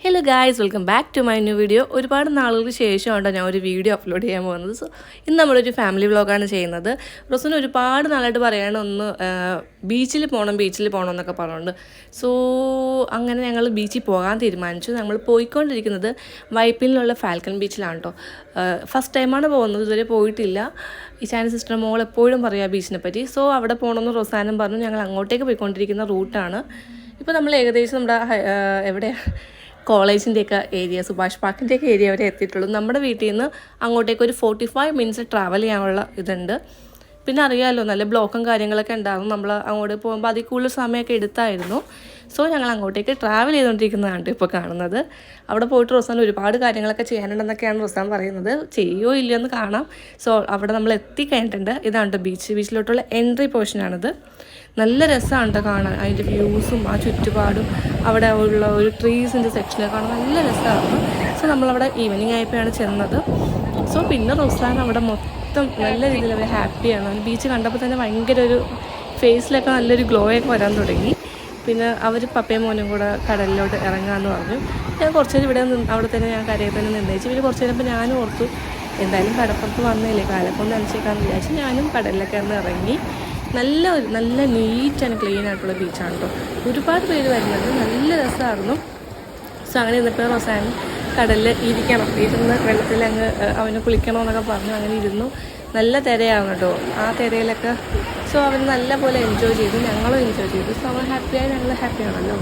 Hello guys, welcome back to my new video. ഒരുപാട് നാളുകൾക്ക് ശേഷമാണ് ഞാൻ ഒരു വീഡിയോ അപ്ലോഡ് ചെയ്യാൻ പോകുന്നത്. സോ ഇന്ന് നമ്മളൊരു ഫാമിലി വ്ളോഗാണ് ചെയ്യുന്നത്. റോസിന് ഒരുപാട് നാളായിട്ട് പറയാണ് ഒന്ന് ബീച്ചിൽ പോകണം എന്നൊക്കെ പറഞ്ഞുകൊണ്ട്. സോ അങ്ങനെ ഞങ്ങൾ ബീച്ചിൽ പോകാൻ തീരുമാനിച്ചു. നമ്മൾ പോയിക്കൊണ്ടിരിക്കുന്നത് വൈപ്പിനിലുള്ള ഫാൽക്കൺ ബീച്ചിലാണ് കേട്ടോ. ഫസ്റ്റ് ടൈമാണ് പോകുന്നത്, ഇതുവരെ പോയിട്ടില്ല. ഇഷാനി സിസ്റ്റർ മോൾ എപ്പോഴും പറയാം ബീച്ചിനെ പറ്റി. സോ അവിടെ പോകണമെന്ന് റോസാനും പറഞ്ഞു. ഞങ്ങൾ അങ്ങോട്ടേക്ക് പോയിക്കൊണ്ടിരിക്കുന്ന റൂട്ടാണ്. ഇപ്പോൾ നമ്മൾ ഏകദേശം നമ്മുടെ എവിടെ കോളേജിൻ്റെയൊക്കെ ഏരിയ, സുഭാഷ് പാർക്കിൻ്റെയൊക്കെ ഏരിയ വരെ എത്തിയിട്ടുള്ളൂ. നമ്മുടെ വീട്ടിൽ നിന്ന് അങ്ങോട്ടേക്ക് ഒരു 45 മിനിറ്റ്സ് ട്രാവൽ ചെയ്യാനുള്ള ഇതുണ്ട്. പിന്നെ അറിയാമല്ലോ, നല്ല ബ്ലോക്കും കാര്യങ്ങളൊക്കെ ഉണ്ടാകും. നമ്മൾ അങ്ങോട്ട് പോകുമ്പോൾ അതിൽ കൂടുതൽ സമയമൊക്കെ എടുത്തായിരുന്നു. സോ ഞങ്ങൾ അങ്ങോട്ടേക്ക് ട്രാവൽ ചെയ്തുകൊണ്ടിരിക്കുന്നതാണ് ഇപ്പോൾ കാണുന്നത്. അവിടെ പോയിട്ട് റോസാൻ ഒരുപാട് കാര്യങ്ങളൊക്കെ ചെയ്യാനുണ്ടെന്നൊക്കെയാണ് റോസാൻ പറയുന്നത്. ചെയ്യുമോ ഇല്ലയോ എന്ന് കാണാം. സോ അവിടെ നമ്മൾ എത്തിക്കഴിഞ്ഞിട്ടുണ്ട്. ഇതാണ് ബീച്ചിലോട്ടുള്ള എൻട്രി പോർഷനാണിത്. നല്ല രസമാണ് കേട്ടോ കാണാൻ. അതിൻ്റെ വ്യൂസും ആ ചുറ്റുപാടും അവിടെ ഉള്ള ഒരു ട്രീസിൻ്റെ സെക്ഷനൊക്കെ കാണാൻ നല്ല രസമായിരുന്നു. സോ നമ്മളവിടെ ഈവനിങ് ആയപ്പോഴാണ് ചെന്നത്. സോ പിന്നെ റോസാൻ അവിടെ മൊത്തം നല്ല രീതിയിൽ അവർ ഹാപ്പിയാണ്. ബീച്ച് കണ്ടപ്പോൾ തന്നെ ഭയങ്കര ഒരു ഫേസിലൊക്കെ നല്ലൊരു ഗ്ലോ ഒക്കെ വരാൻ തുടങ്ങി. പിന്നെ അവർ പപ്പയും മോനും കൂടെ കടലിലോട്ട് ഇറങ്ങാമെന്ന് പറഞ്ഞു. ഞാൻ കുറച്ച് നേരം അവിടെ തന്നെ ഞാൻ കരയിൽ തന്നെ നിർണ്ണയിച്ചു. പിന്നെ കുറച്ച് നേരം ഞാനും ഓർത്തു എന്തായാലും കടപ്പുറത്ത് വന്നില്ലേ, കാലക്കൊണ്ട് നനച്ചേക്കാമെന്ന് വിചാരിച്ചു ഞാനും കടലിലൊക്കെ ഒന്ന് ഇറങ്ങി. നല്ല നീറ്റ് ആൻഡ് ക്ലീൻ ആയിട്ടുള്ള ബീച്ചാണ് കേട്ടോ. ഒരുപാട് പേര് വരുന്നുണ്ട്, നല്ല രസമായിരുന്നു. സോ അങ്ങനെ ഇന്നിപ്പോൾ റോസാൻ കടലിൽ ഇരുന്ന് വെള്ളത്തിൽ അങ്ങ് അവന് കുളിക്കണമെന്നൊക്കെ പറഞ്ഞു. അങ്ങനെ ഇരുന്നു. നല്ല തിരയാണ് കേട്ടോ ആ തിരയിലൊക്കെ. സോ അവൻ നല്ല പോലെ എൻജോയ് ചെയ്തു, ഞങ്ങളും എൻജോയ് ചെയ്തു. സോ അവൻ ഹാപ്പിയായി, ഞങ്ങൾ ഹാപ്പിയാണല്ലോ.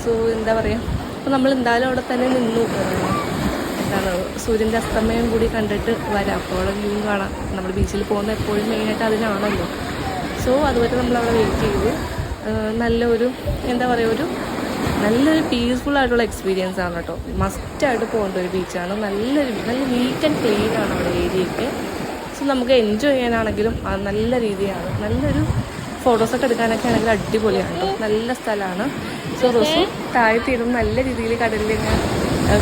സോ എന്താ പറയുക, അപ്പോൾ നമ്മൾ എന്തായാലും അവിടെ തന്നെ നിന്നു. സൂര്യൻ്റെ അസ്തമയം കൂടി കണ്ടിട്ട് വരാം. അപ്പോൾ അവിടെ വ്യൂ കാണാം. നമ്മൾ ബീച്ചിൽ പോകുന്ന എപ്പോഴും മെയിനായിട്ട് അതിനാണല്ലോ. സോ അതുവരെ നമ്മളവിടെ വെയിറ്റ് ചെയ്തു. നല്ലൊരു എന്താ പറയുക, നല്ലൊരു പീസ്ഫുൾ ആയിട്ടുള്ള എക്സ്പീരിയൻസ് ആണ് കേട്ടോ. മസ്റ്റായിട്ട് പോകേണ്ട ഒരു ബീച്ചാണ്. നല്ല നീറ്റ് ആൻഡ് ക്ലീൻ ആണ് അവിടെ ഏരിയയൊക്കെ. സോ നമുക്ക് എൻജോയ് ചെയ്യാനാണെങ്കിലും അത് നല്ല രീതിയാണ്. നല്ലൊരു ഫോട്ടോസൊക്കെ എടുക്കാനൊക്കെ ആണെങ്കിൽ അടിപൊളിയാണ് കേട്ടോ. നല്ല സ്ഥലമാണ്. സോ റോസ് താഴ്ത്തിയിടും നല്ല രീതിയിൽ കടലിൽ ഇങ്ങനെ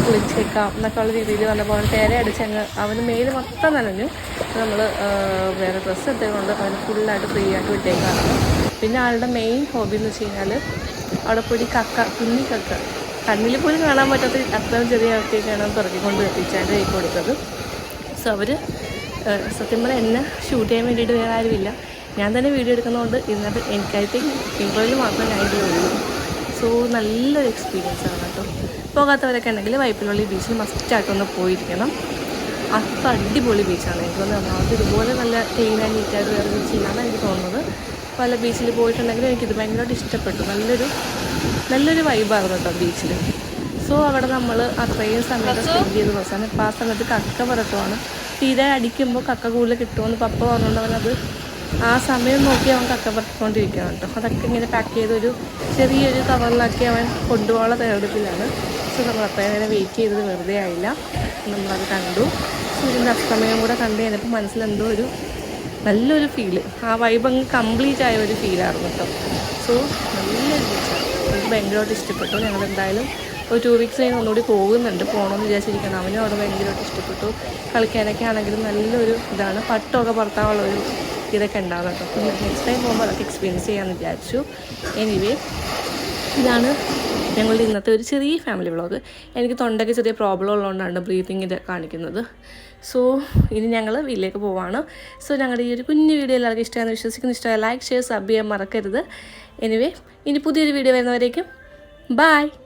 കുളിച്ചേക്കാം എന്നൊക്കെ ഉള്ള രീതിയിൽ വന്നപ്പോൾ തേര അടിച്ചങ്ങ് അവന് മേല് മൊത്തം നനഞ്ഞു. നമ്മൾ വേറെ ഡ്രസ്സ് എടുത്തുകൊണ്ട് അവന് ഫുള്ളായിട്ട് ഫ്രീ ആയിട്ട് വിട്ടേക്കാണ്. പിന്നെ ആളുടെ മെയിൻ ഹോബി എന്ന് വെച്ച് കഴിഞ്ഞാൽ അവിടെ പോയി കുഞ്ഞി കക്ക കണ്ണിൽ പോലും കാണാൻ പറ്റാത്ത അത്രയും ചെറിയ ആൾക്കാണ് തുറക്കിക്കൊണ്ട് എത്തിച്ചാൻ്റെ കൈ കൊടുത്തത്. സോ അവർ സത്യം പറഞ്ഞാൽ എന്നെ ഷൂട്ട് ചെയ്യാൻ വേണ്ടിയിട്ട് വേറെ ആരുമില്ല, ഞാൻ തന്നെ വീഡിയോ എടുക്കുന്നതുകൊണ്ട് ഇതിനകത്ത് എനിക്കായിട്ട് ഇൻട്രോയിൽ മാത്രമേ ഞാൻ ഇതിലുള്ളൂ. സോ നല്ലൊരു എക്സ്പീരിയൻസ് ആണ് കേട്ടോ. പോകാത്തവരൊക്കെ ഉണ്ടെങ്കിൽ വൈപ്പിലുള്ള ബീച്ചിൽ മസ്റ്റായിട്ടൊന്ന് പോയിരിക്കണം. അത്ര അടിപൊളി ബീച്ചാണ്. എനിക്ക് തോന്നുന്നത് അത് ഇതുപോലെ നല്ല ക്ലീൻ ആൻഡ് നീറ്റായിട്ട് വേറെ ബീച്ചില്ലാന്ന് എനിക്ക് തോന്നുന്നത്. പല ബീച്ചിൽ പോയിട്ടുണ്ടെങ്കിലും എനിക്കിത് ഭയങ്കരമായിട്ട് ഇഷ്ടപ്പെട്ടു. നല്ലൊരു വൈബായിരുന്നു കേട്ടോ ബീച്ചിൽ. സോ അവിടെ നമ്മൾ അത്രയും സമയത്ത് സ്പെൻഡ് ചെയ്ത് ദിവസമാണ്. ഇപ്പോൾ ആ സമയത്ത് കക്ക പുറത്തുമാണ്. തീരെ അടിക്കുമ്പോൾ കക്ക കൂടുതൽ കിട്ടുമെന്ന് പപ്പ പറഞ്ഞുകൊണ്ട് അവനത് ആ സമയം നോക്കി അവൻ കക്ക പറിക്കൊണ്ടിരിക്കുകയാണ് കേട്ടോ. അതൊക്കെ ഇങ്ങനെ പാക്ക് ചെയ്തൊരു ചെറിയൊരു കവറിലാക്കി അവൻ കൊണ്ടുപോകാനുള്ള തയ്യാറെടുപ്പിലാണ്. സോ നമ്മൾ അത്രയും നേരം വെയിറ്റ് ചെയ്തത് വെറുതെ ആയില്ല. നമ്മളത് കണ്ടു. സൂര്യൻ്റെ അസ്തമയം കൂടെ കണ്ടു കഴിഞ്ഞപ്പോൾ മനസ്സിലെന്തോ നല്ലൊരു ഫീല്, ആ വൈബ് അങ്ങ് കംപ്ലീറ്റ് ആയ ഒരു ഫീലായിരുന്നു കേട്ടോ. സോ നല്ലൊരു ബീച്ചാണ്, എനിക്ക് ഭയങ്കരമായിട്ട് ഇഷ്ടപ്പെട്ടു. ഞങ്ങൾ എന്തായാലും ഒരു 2 വീക്സ് കഴിഞ്ഞ് ഒന്നുകൂടി പോകണമെന്ന് വിചാരിച്ചിരിക്കണം. അവനും അവിടെ ഭയങ്കരമായിട്ട് ഇഷ്ടപ്പെട്ടു. കളിക്കാനൊക്കെ ആണെങ്കിലും നല്ലൊരു ഇതാണ്. പട്ടമൊക്കെ പുറത്താനുള്ള ഒരു ഇതൊക്കെ ഉണ്ടാകും കേട്ടോ. പിന്നെ നെക്സ്റ്റ് ടൈം പോകുമ്പോൾ അതൊക്കെ എക്സ്പീരിയൻസ് ചെയ്യാമെന്ന് വിചാരിച്ചു. എനിവേ ഇതാണ് ഞങ്ങളുടെ ഇന്നത്തെ ഒരു ചെറിയ ഫാമിലി വ്ളോഗ്. എനിക്ക് തൊണ്ടയ്ക്ക് ചെറിയ പ്രോബ്ലം ഉള്ളതുകൊണ്ടാണ് ബ്രീതിങ്ങിൻ്റെ കാണിക്കുന്നത്. സോ ഇനി ഞങ്ങൾ വീട്ടിലേക്ക് പോവാണ്. സോ ഞങ്ങളുടെ ഈ ഒരു കുഞ്ഞു വീഡിയോ എല്ലാവർക്കും ഇഷ്ടമാണെന്ന് വിശ്വസിക്കുന്നു. ഇഷ്ടമായ ലൈക്ക്, ഷെയർ, സബ് ചെയ്യാൻ മറക്കരുത്. എനിവേ ഇനി പുതിയൊരു വീഡിയോ വരുന്നവരേക്കും ബൈ.